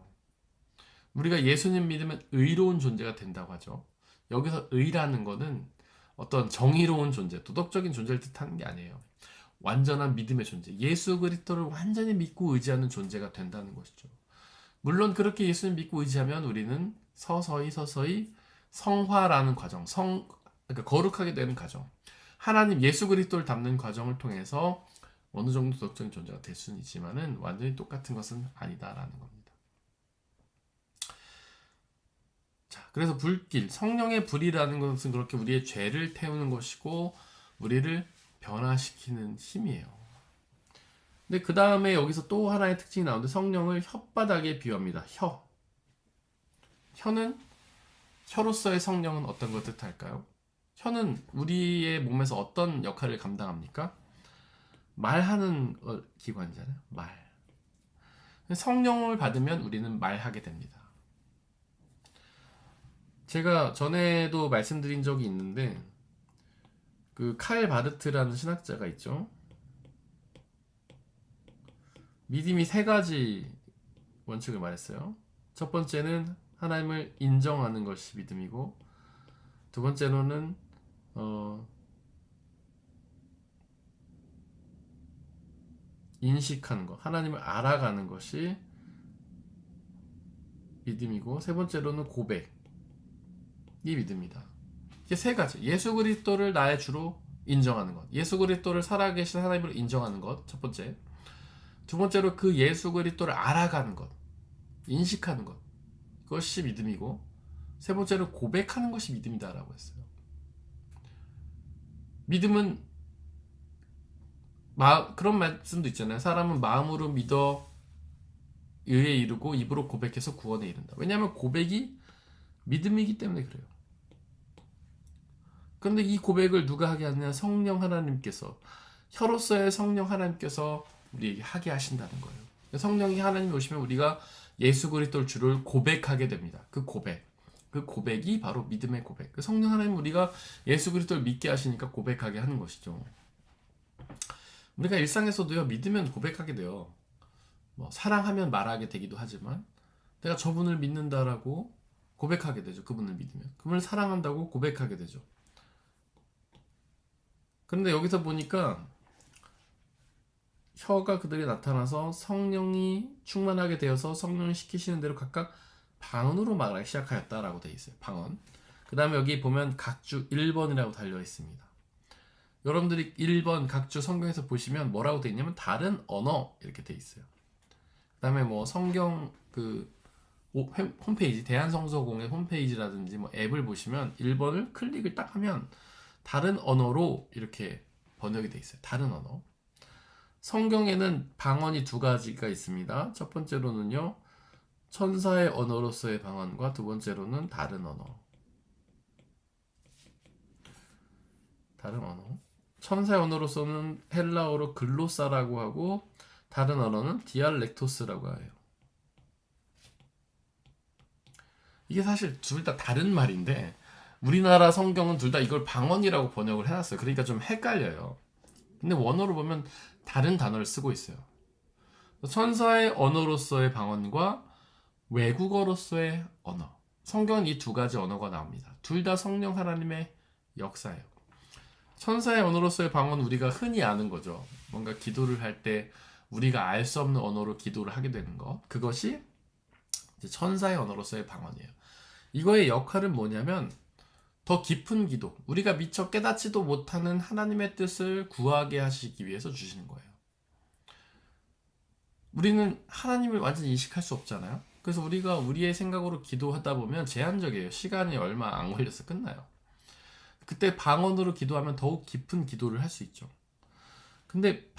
우리가 예수님 믿으면 의로운 존재가 된다고 하죠. 여기서 의라는 것은 어떤 정의로운 존재, 도덕적인 존재를 뜻하는 게 아니에요. 완전한 믿음의 존재, 예수 그리스도를 완전히 믿고 의지하는 존재가 된다는 것이죠. 물론 그렇게 예수님 믿고 의지하면 우리는 서서히 성화라는 과정, 그러니까 거룩하게 되는 과정, 하나님 예수 그리스도를 닮는 과정을 통해서 어느 정도 도덕적인 존재가 될 수는 있지만은 완전히 똑같은 것은 아니다라는 겁니다. 자, 그래서 불길, 성령의 불이라는 것은 그렇게 우리의 죄를 태우는 것이고 우리를 변화시키는 힘이에요. 근데 그 다음에 여기서 또 하나의 특징이 나오는데 성령을 혓바닥에 비유합니다. 혀로서의 성령은 어떤 걸 뜻할까요? 혀는 우리의 몸에서 어떤 역할을 감당합니까? 말하는 기관이잖아요. 말. 성령을 받으면 우리는 말하게 됩니다. 제가 전에도 말씀드린 적이 있는데 그 칼 바르트라는 신학자가 있죠. 믿음이 세 가지 원칙을 말했어요. 첫 번째는 하나님을 인정하는 것이 믿음이고, 두 번째로는 인식하는 것, 하나님을 알아가는 것이 믿음이고, 세 번째로는 고백이 믿음이다. 이게 세 가지. 예수 그리스도를 나의 주로 인정하는 것. 예수 그리스도를 살아계신 하나님으로 인정하는 것. 첫 번째. 두 번째로 그 예수 그리스도를 알아가는 것. 인식하는 것. 그것이 믿음이고, 세 번째로 고백하는 것이 믿음이다라고 했어요. 믿음은 그런 말씀도 있잖아요. 사람은 마음으로 믿어 의에 이르고 입으로 고백해서 구원에 이른다. 왜냐하면 고백이 믿음이기 때문에 그래요. 그런데 이 고백을 누가 하게 하느냐? 성령 하나님께서, 혀로서의 성령 하나님께서 우리에게 하게 하신다는 거예요. 성령이 하나님이 오시면 우리가 예수 그리스도를 주를 고백하게 됩니다. 그 고백이 바로 믿음의 고백. 그 성령 하나님 우리가 예수 그리스도를 믿게 하시니까 고백하게 하는 것이죠. 우리가 일상에서도요, 믿으면 고백하게 돼요. 뭐 사랑하면 말하게 되기도 하지만, 내가 저분을 믿는다라고 고백하게 되죠. 그분을 믿으면. 그분을 사랑한다고 고백하게 되죠. 그런데 여기서 보니까 혀가 그들에 나타나서 성령이 충만하게 되어서 성령이 시키시는 대로 각각 방언으로 말하기 시작하였다라고 되어 있어요. 방언. 그 다음에 여기 보면 각주 1번이라고 달려 있습니다. 여러분들이 1번 각주 성경에서 보시면 뭐라고 되어 있냐면 다른 언어 이렇게 되어 있어요. 그 다음에 뭐 성경 그 홈페이지, 대한성서공회 홈페이지라든지 뭐 앱을 보시면 1번을 클릭을 딱 하면 다른 언어로 이렇게 번역이 되어 있어요. 다른 언어. 성경에는 방언이 두 가지가 있습니다. 첫 번째로는요, 천사의 언어로서의 방언과 두 번째로는 다른 언어. 다른 언어. 천사의 언어로서는 헬라어로 글로사라고 하고, 다른 언어는 디알렉토스라고 해요. 이게 사실 둘 다 다른 말인데, 우리나라 성경은 둘 다 이걸 방언이라고 번역을 해놨어요. 그러니까 좀 헷갈려요. 근데 원어로 보면 다른 단어를 쓰고 있어요. 천사의 언어로서의 방언과 외국어로서의 언어. 성경은 이 두 가지 언어가 나옵니다. 둘 다 성령 하나님의 역사예요. 천사의 언어로서의 방언은 우리가 흔히 아는 거죠. 뭔가 기도를 할 때 우리가 알 수 없는 언어로 기도를 하게 되는 것. 그것이 이제 천사의 언어로서의 방언이에요. 이거의 역할은 뭐냐면 더 깊은 기도, 우리가 미처 깨닫지도 못하는 하나님의 뜻을 구하게 하시기 위해서 주시는 거예요. 우리는 하나님을 완전히 인식할 수 없잖아요. 그래서 우리가 우리의 생각으로 기도하다 보면 제한적이에요. 시간이 얼마 안 걸려서 끝나요. 그때 방언으로 기도하면 더욱 깊은 기도를 할 수 있죠. 근데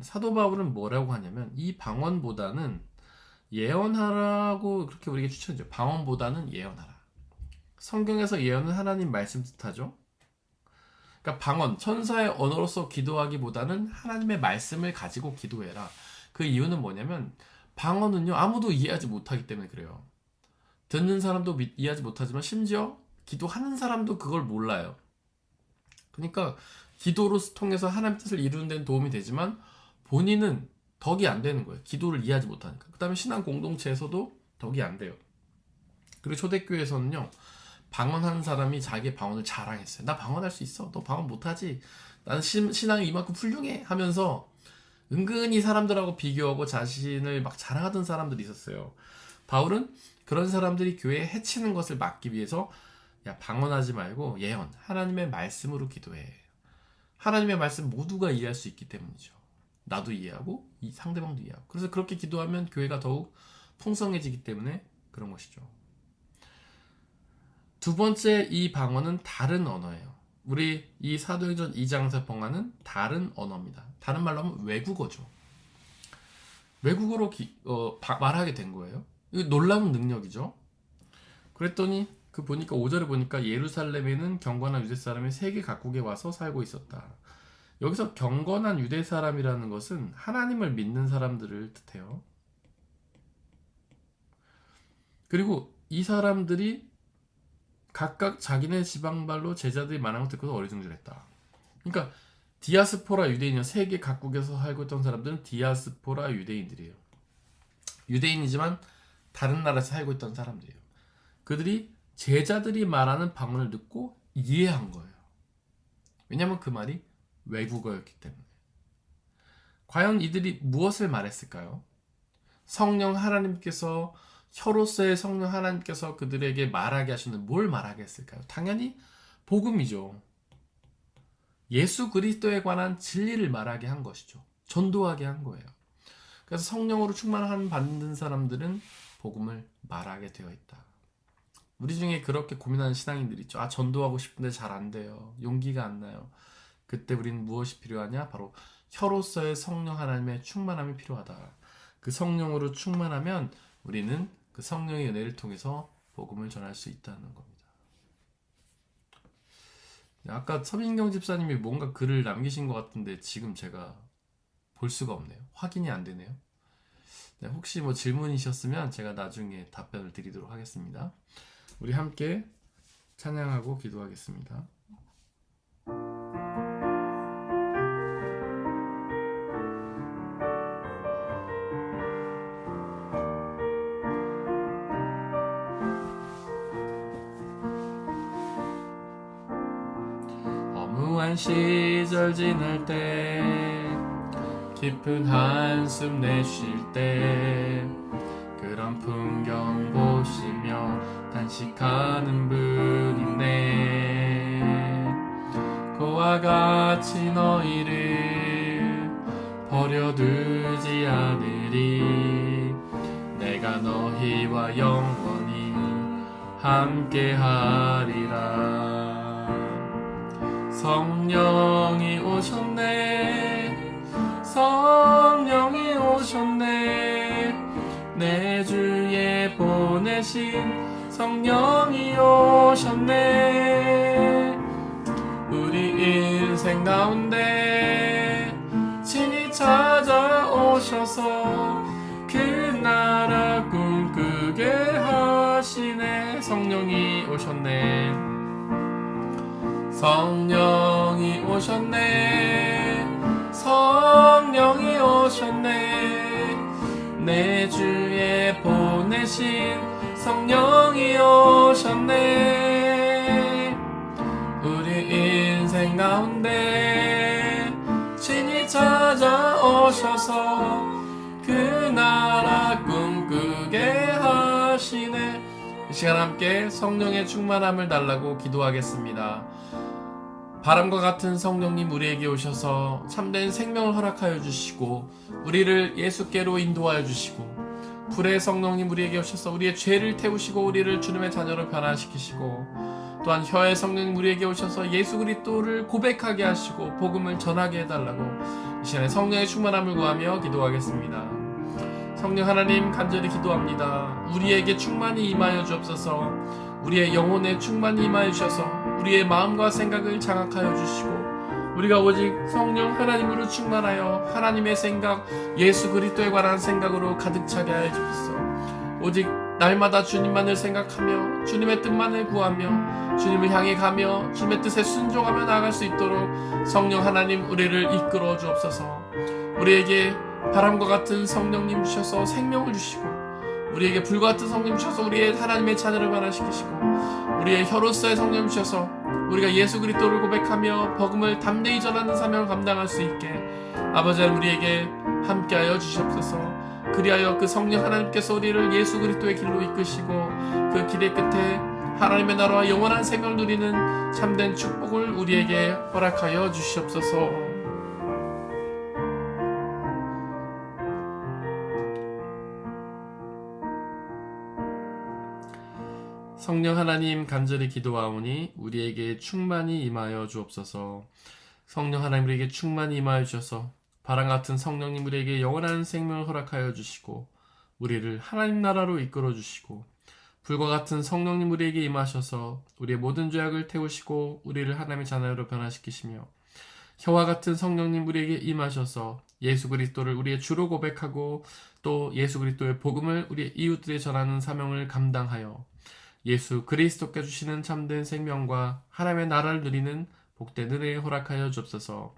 사도 바울은 뭐라고 하냐면 이 방언보다는 예언하라고 그렇게 우리에게 추천해줘요. 방언보다는 예언하라. 성경에서 예언은 하나님 말씀 뜻하죠. 그러니까 방언, 천사의 언어로서 기도하기보다는 하나님의 말씀을 가지고 기도해라. 그 이유는 뭐냐면 방언은요, 아무도 이해하지 못하기 때문에 그래요. 듣는 사람도 이해하지 못하지만 심지어 기도하는 사람도 그걸 몰라요. 그러니까 기도로 통해서 하나님 뜻을 이루는 데는 도움이 되지만 본인은 덕이 안 되는 거예요. 기도를 이해하지 못하니까. 그 다음에 신앙 공동체에서도 덕이 안 돼요. 그리고 초대교회에서는요, 방언하는 사람이 자기의 방언을 자랑했어요. 나 방언할 수 있어. 너 방언 못하지. 나는 신앙이 이만큼 훌륭해 하면서 은근히 사람들하고 비교하고 자신을 막 자랑하던 사람들이 있었어요. 바울은 그런 사람들이 교회에 해치는 것을 막기 위해서 야, 방언하지 말고 예언, 하나님의 말씀으로 기도해. 하나님의 말씀 모두가 이해할 수 있기 때문이죠. 나도 이해하고 이 상대방도 이해하고. 그래서 그렇게 기도하면 교회가 더욱 풍성해지기 때문에 그런 것이죠. 두 번째, 이 방언은 다른 언어예요. 우리 이 사도행전 2장에서 봉하는 다른 언어입니다. 다른 말로 하면 외국어죠. 외국어로 말하게 된 거예요. 이거 놀라운 능력이죠. 그랬더니 보니까 5절에 보니까 예루살렘에는 경건한 유대 사람이 세계 각국에 와서 살고 있었다. 여기서 경건한 유대 사람이라는 것은 하나님을 믿는 사람들을 뜻해요. 그리고 이 사람들이 각각 자기네 지방발로 제자들이 말하는 걸 듣고서 어리둥절했다. 그러니까 디아스포라 유대인이요, 세계 각국에서 살고 있던 사람들은 디아스포라 유대인들이에요. 유대인이지만 다른 나라에서 살고 있던 사람들이에요. 그들이 제자들이 말하는 방언을 듣고 이해한 거예요. 왜냐하면 그 말이 외국어였기 때문에. 과연 이들이 무엇을 말했을까요? 성령 하나님께서, 혀로서의 성령 하나님께서 그들에게 말하게 하시는 뭘 말하게 했을까요? 당연히 복음이죠. 예수 그리스도에 관한 진리를 말하게 한 것이죠. 전도하게 한 거예요. 그래서 성령으로 충만한 받는 사람들은 복음을 말하게 되어 있다. 우리 중에 그렇게 고민하는 신앙인들이 있죠. 전도하고 싶은데 잘 안 돼요. 용기가 안 나요. 그때 우리는 무엇이 필요하냐? 바로 혀로서의 성령 하나님의 충만함이 필요하다. 그 성령으로 충만하면 우리는 그 성령의 은혜를 통해서 복음을 전할 수 있다는 겁니다. 아까 서민경 집사님이 뭔가 글을 남기신 것 같은데 지금 제가 볼 수가 없네요. 확인이 안 되네요. 네, 혹시 뭐 질문이셨으면 제가 나중에 답변을 드리도록 하겠습니다. 우리 함께 찬양하고 기도하겠습니다. 허무한 시절 지날 때 깊은 한숨 내쉴 때 그런 풍경 보시며 단식하는 분 있네. 그와 같이 너희를 버려두지 않으리. 내가 너희와 영원히 함께하리라. 성령이 오셨네. 성령이 오셨네. 내 주에 보내신 성령이 오셨네. 우리 인생 가운데 친히 찾아오셔서 그 나라 꿈꾸게 하시네. 성령이 오셨네. 성령이 오셨네. 성령이 오셨네. 내 주에 보내신 성령이 오셨네. 우리 인생 가운데 친히 찾아오셔서 그 나라 꿈꾸게 하시네. 이 시간 함께 성령의 충만함을 달라고 기도하겠습니다. 바람과 같은 성령님 우리에게 오셔서 참된 생명을 허락하여 주시고 우리를 예수께로 인도하여 주시고, 불의 성령님 우리에게 오셔서 우리의 죄를 태우시고 우리를 주님의 자녀로 변화시키시고, 또한 혀의 성령님 우리에게 오셔서 예수 그리스도를 고백하게 하시고 복음을 전하게 해달라고 이 시간에 성령의 충만함을 구하며 기도하겠습니다. 성령 하나님 간절히 기도합니다. 우리에게 충만히 임하여 주옵소서. 우리의 영혼에 충만히 임하여 주셔서 우리의 마음과 생각을 장악하여 주시고 우리가 오직 성령 하나님으로 충만하여 하나님의 생각, 예수 그리스도에 관한 생각으로 가득 차게 하여 주옵소서. 오직 날마다 주님만을 생각하며 주님의 뜻만을 구하며 주님을 향해 가며 주님의 뜻에 순종하며 나아갈 수 있도록 성령 하나님 우리를 이끌어 주옵소서. 우리에게 바람과 같은 성령님 주셔서 생명을 주시고 우리에게 불과 같은 성령 주셔서 우리의 하나님의 자녀를 변화시키시고 우리의 혀로서의 성령 주셔서 우리가 예수 그리스도를 고백하며 복음을 담대히 전하는 사명을 감당할 수 있게 아버지 하나님 우리에게 함께하여 주시옵소서. 그리하여 그 성령 하나님께서 우리를 예수 그리스도의 길로 이끄시고 그 길의 끝에 하나님의 나라와 영원한 생명을 누리는 참된 축복을 우리에게 허락하여 주시옵소서. 성령 하나님 간절히 기도하오니 우리에게 충만히 임하여 주옵소서. 성령 하나님 우리에게 충만히 임하여 주셔서 바람 같은 성령님 우리에게 영원한 생명을 허락하여 주시고 우리를 하나님 나라로 이끌어 주시고 불과 같은 성령님 우리에게 임하셔서 우리의 모든 죄악을 태우시고 우리를 하나님의 자녀로 변화시키시며 혀와 같은 성령님 우리에게 임하셔서 예수 그리스도를 우리의 주로 고백하고 또 예수 그리스도의 복음을 우리의 이웃들에 전하는 사명을 감당하여 예수 그리스도께 주시는 참된 생명과 하나님의 나라를 누리는 복된 은혜에 허락하여 주옵소서.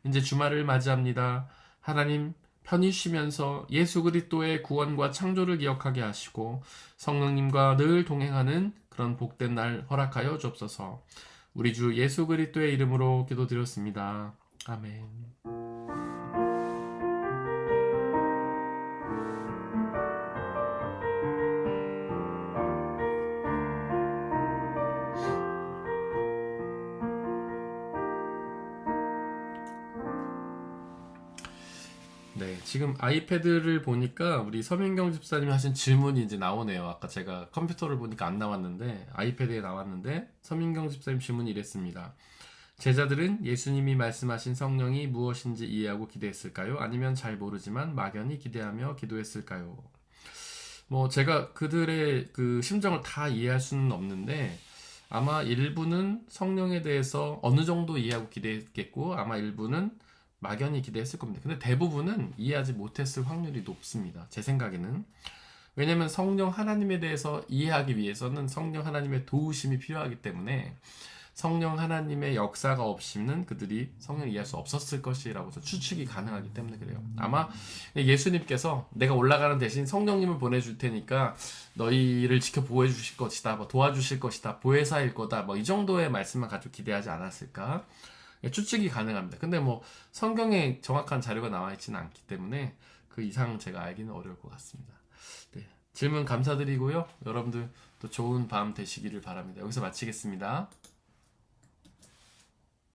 이제 주말을 맞이합니다. 하나님 편히 쉬면서 예수 그리스도의 구원과 창조를 기억하게 하시고 성령님과 늘 동행하는 그런 복된 날 허락하여 주옵소서. 우리 주 예수 그리스도의 이름으로 기도드렸습니다. 아멘. 네, 지금 아이패드를 보니까 우리 서민경 집사님이 하신 질문이 이제 나오네요. 아까 제가 컴퓨터를 보니까 안 나왔는데 아이패드에 나왔는데 서민경 집사님 질문이 이랬습니다. 제자들은 예수님이 말씀하신 성령이 무엇인지 이해하고 기대했을까요? 아니면 잘 모르지만 막연히 기대하며 기도했을까요? 뭐 제가 그들의 그 심정을 다 이해할 수는 없는데 아마 일부는 성령에 대해서 어느 정도 이해하고 기대했겠고 아마 일부는 막연히 기대했을 겁니다. 근데 대부분은 이해하지 못했을 확률이 높습니다. 제 생각에는. 왜냐면 성령 하나님에 대해서 이해하기 위해서는 성령 하나님의 도우심이 필요하기 때문에 성령 하나님의 역사가 없이는 그들이 성령을 이해할 수 없었을 것이라고 추측이 가능하기 때문에 그래요. 아마 예수님께서 내가 올라가는 대신 성령님을 보내줄 테니까 너희를 지켜 보호해 주실 것이다, 뭐 도와주실 것이다, 보혜사일 거다, 뭐 이 정도의 말씀만 가지고 기대하지 않았을까? 추측이 가능합니다. 근데 뭐 성경에 정확한 자료가 나와 있지는 않기 때문에 그 이상 제가 알기는 어려울 것 같습니다. 네, 질문 감사드리고요. 여러분들 또 좋은 밤 되시기를 바랍니다. 여기서 마치겠습니다.